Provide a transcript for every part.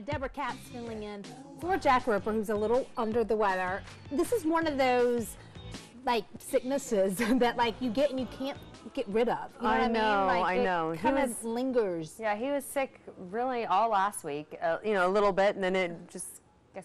Deborah Katz filling in for Jack Roper, who's a little under the weather. This is one of those like sicknesses that like you get and you can't get rid of. You know what I mean? Like, I know. It kind of lingers. Yeah, he was sick really all last week, you know, a little bit, and then it just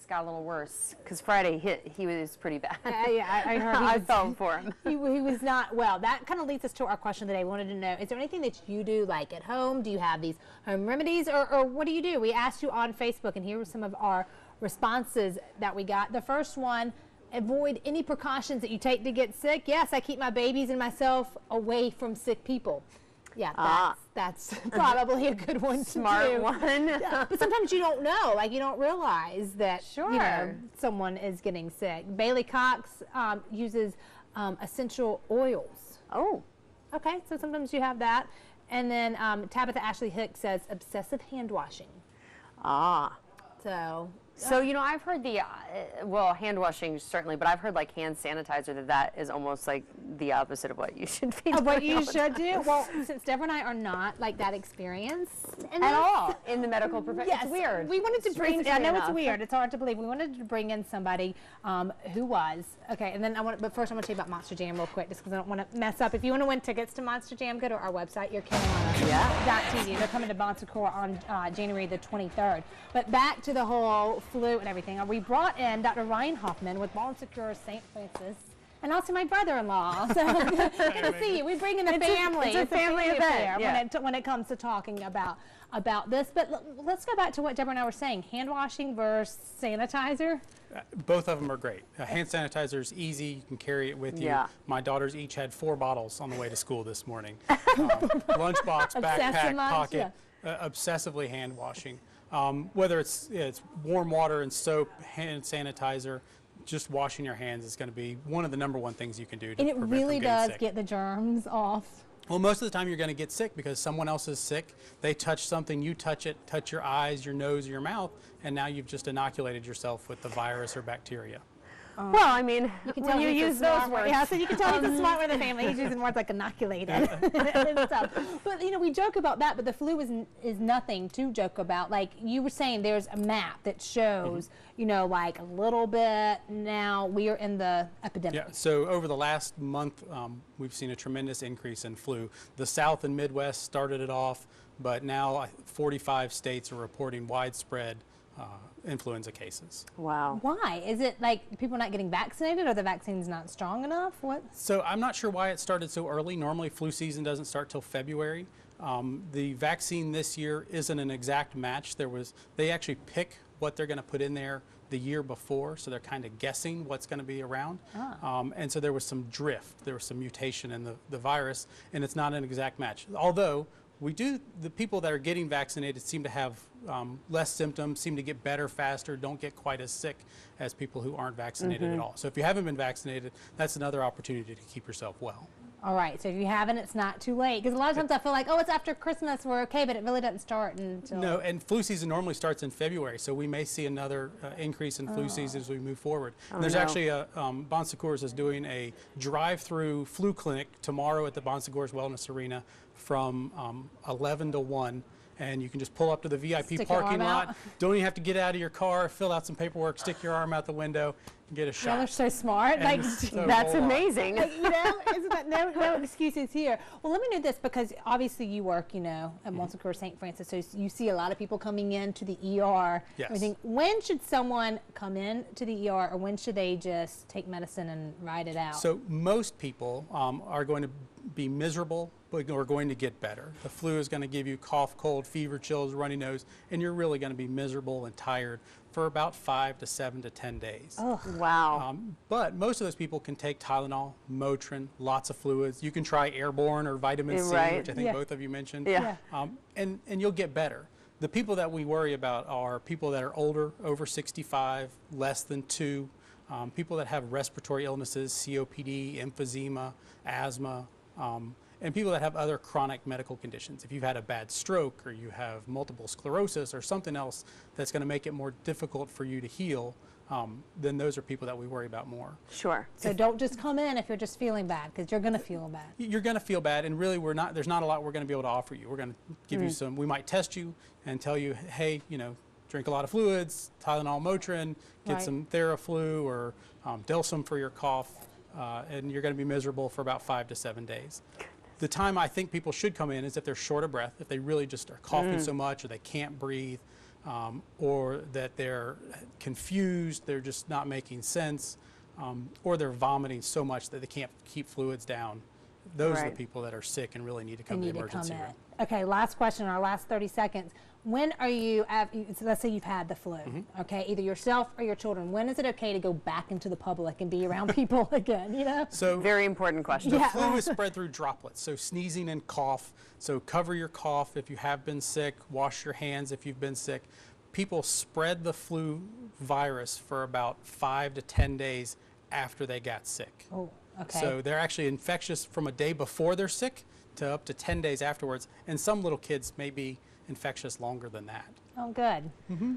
got a little worse because Friday he was pretty bad. Yeah, I heard. I felt for him. He was not well. That kind of leads us to our question today. We wanted to know, is there anything that you do like at home? Do you have these home remedies or what do you do? We asked you on Facebook, and here were some of our responses that we got. The first one, avoid any precautions that you take to get sick. Yes, I keep my babies and myself away from sick people. Yeah, that's probably a good one to do. Smart one. Yeah, but sometimes you don't know, like you don't realize that you know, someone is getting sick. Bailey Cox uses essential oils. Oh. Okay, so sometimes you have that. And then Tabitha Ashley Hicks says obsessive hand washing. So, you know, I've heard well, hand washing certainly, but I've heard like hand sanitizer that is almost like the opposite of what you should be doing. What you should do? Well, since Deborah and I are not like that experienced at all in the medical profession. Yes, it's weird. We wanted to bring, I know enough. it's weird, it's hard to believe. We wanted to bring in somebody who was, okay, and then but first I want to tell you about Monster Jam real quick, just because I don't want to mess up. If you want to win tickets to Monster Jam, go to our website, yourcarolina.tv. They're coming to Bon Secours on January the 23rd. But back to the whole flu and everything. We brought in Dr. Ryan Hoffman with Bon Secours St. Francis, and also my brother-in-law. So good to see you. We bring in the family. It's a family event when it comes to talking about this. But let's go back to what Deborah and I were saying: hand washing versus sanitizer. Both of them are great. Hand sanitizer is easy. You can carry it with you. Yeah. My daughters each had 4 bottles on the way to school this morning. Lunchbox, backpack, pocket, obsessively hand washing. Whether it's warm water and soap, hand sanitizer, just washing your hands is going to be one of the #1 things you can do to and it prevent really from getting does sick. get the germs off. Well, most of the time you're going to get sick because someone else is sick. They touch something, you touch it, touch your eyes, your nose, or your mouth, and now you've just inoculated yourself with the virus or bacteria. Well, I mean, you can when tell you use those words. Yeah, so you can tell he's a smart with the family. He's using words like inoculated and stuff. But, you know, we joke about that, but the flu is nothing to joke about. Like you were saying, there's a map that shows, you know, like a little bit. Now we are in the epidemic. Yeah, so over the last month, we've seen a tremendous increase in flu. The South and Midwest started it off, but now 45 states are reporting widespread influenza cases. Wow. Why? Is it like people not getting vaccinated or the vaccine's not strong enough? What? So I'm not sure why it started so early. Normally flu season doesn't start till February. The vaccine this year isn't an exact match. They actually pick what they're going to put in there the year before, so they're kind of guessing what's going to be around. And so there was some drift. There was some mutation in the virus, and it's not an exact match. Although the people that are getting vaccinated seem to have less symptoms, seem to get better faster, don't get quite as sick as people who aren't vaccinated at all. So if you haven't been vaccinated, that's another opportunity to keep yourself well. All right, so if you haven't, it's not too late. Because a lot of times I feel like, oh, it's after Christmas, we're okay, but it really doesn't start until... No, and flu season normally starts in February, so we may see another increase in flu season as we move forward. There's actually Bon Secours is doing a drive-through flu clinic tomorrow at the Bon Secours Wellness Arena from 11 to 1. And you can just pull up to the VIP parking lot. Don't even have to get out of your car, fill out some paperwork, stick your arm out the window, and get a shot. Y'all are so smart. Like, that's amazing. Like, you know, isn't that no excuses here? Well, let me know this, because obviously you work, you know, at Bon Secours St. Francis, so you see a lot of people coming into the ER. Yes. Everything. When should someone come in to the ER, or when should they just take medicine and ride it out? So most people are going to be miserable, but are going to get better. The flu is going to give you cough, cold, fever, chills, runny nose, and you're really going to be miserable and tired for about 5 to 7 to 10 days. Oh, wow. But most of those people can take Tylenol, Motrin, lots of fluids. You can try Airborne or vitamin C, which I think both of you mentioned. And you'll get better. The people that we worry about are people that are older, over 65, less than 2, people that have respiratory illnesses, COPD, emphysema, asthma, and people that have other chronic medical conditions. If you've had a bad stroke or you have multiple sclerosis or something else that's going to make it more difficult for you to heal, then those are people that we worry about more. Sure. So don't just come in if you're just feeling bad, because you're going to feel bad. You're going to feel bad, and really there's not a lot we're going to be able to offer you. We're going to give you some, we might test you and tell you, hey, you know, drink a lot of fluids, Tylenol, Motrin, get Right. some Theraflu or Delsum for your cough, and you're going to be miserable for about 5 to 7 days. The time I think people should come in is if they're short of breath, if they really just are coughing so much or they can't breathe, or that they're confused, they're just not making sense, or they're vomiting so much that they can't keep fluids down. Those are Right. the people that are sick and really need to They come to need the to come emergency in. room. Okay, last question, our last 30 seconds. When are you, so let's say you've had the flu, Mm-hmm. okay, either yourself or your children, when is it okay to go back into the public and be around people again, you know? So Very important question. the Yeah. flu is spread through droplets, so sneezing and cough. So cover your cough if you have been sick, wash your hands if you've been sick. People spread the flu virus for about 5 to 10 days after they got sick. Oh, okay. So they're actually infectious from a day before they're sick to up to 10 days afterwards. And some little kids may be infectious longer than that. Oh, good.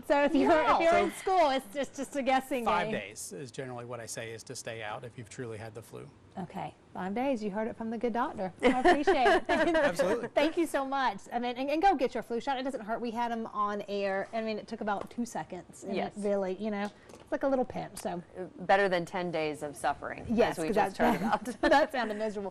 So if you're in So- school, it's just a guessing 5 game. days is generally what I say is to stay out if you've truly had the flu. Okay, 5 days. You heard it from the good doctor. I appreciate it. Absolutely. Thank you so much. I mean, and go get your flu shot. It doesn't hurt. We had them on air. I mean, it took about 2 seconds. And Yes. it really, you know, it's like a little pinch. So Better than 10 days of suffering, yes, as we 'cause just heard about. that sounded miserable.